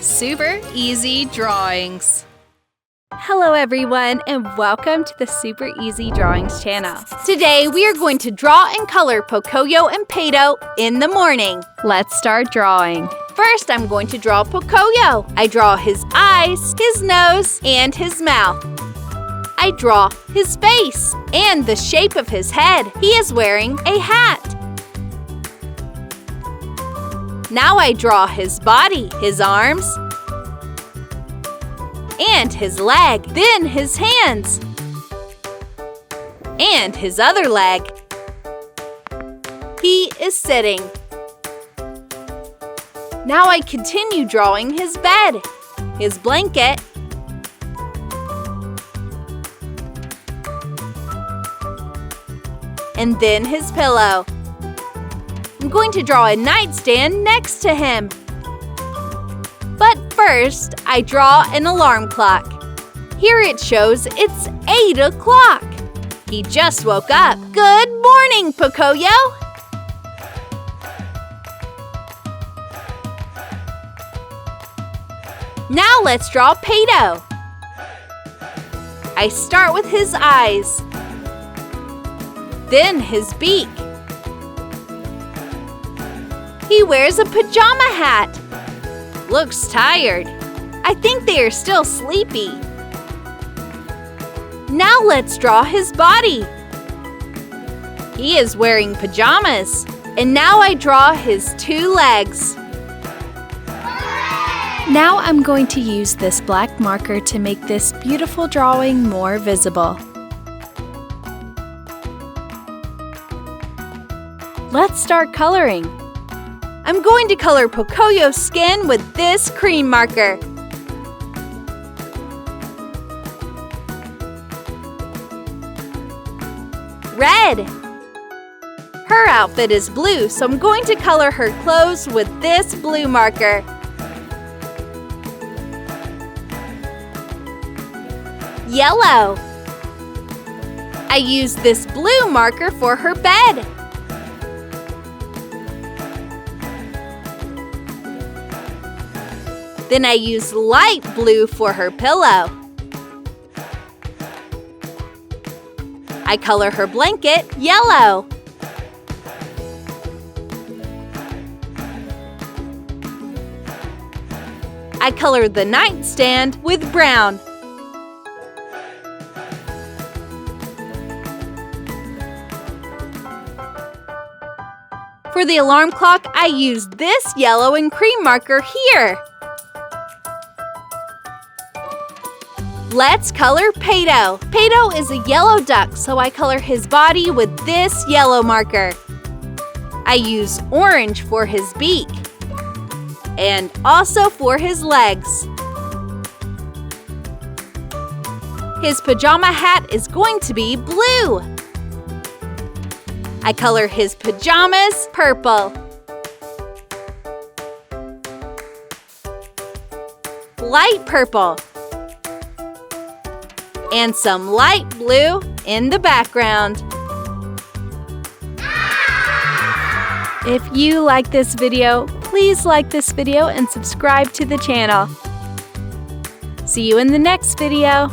Super Easy Drawings. Hello everyone, and welcome to the Super Easy Drawings channel. Today we are going to draw and color Pocoyo and Pato in the morning. Let's start drawing. First, I'm going to draw Pocoyo. I draw his eyes, his nose, and his mouth. I draw his face and the shape of his head. He is wearing a hat. Now I draw his body, his arms, and his leg, then his hands, and his other leg. He is sitting. Now I continue drawing his bed, his blanket, and then his pillow. I'm going to draw a nightstand next to him. But first, I draw an alarm clock. Here it shows it's 8 o'clock. He just woke up. Good morning, Pocoyo! Now let's draw Pato. I start with his eyes, then his beak. He wears a pajama hat. Looks tired. I think they are still sleepy. Now let's draw his body. He is wearing pajamas. And now I draw his 2 legs. Now I'm going to use this black marker to make this beautiful drawing more visible. Let's start coloring. I'm going to color Pocoyo's skin with this cream marker. Red. Her outfit is blue, so I'm going to color her clothes with this blue marker. Yellow. I use this blue marker for her bed. Then I use light blue for her pillow. I color her blanket yellow. I color the nightstand with brown. For the alarm clock, I use this yellow and cream marker here. Let's color Pato. Pato is a yellow duck, so I color his body with this yellow marker. I use orange for his beak and also for his legs. His pajama hat is going to be blue. I color his pajamas purple. Light purple. And some light blue in the background. If you like this video, please like this video and subscribe to the channel. See you in the next video.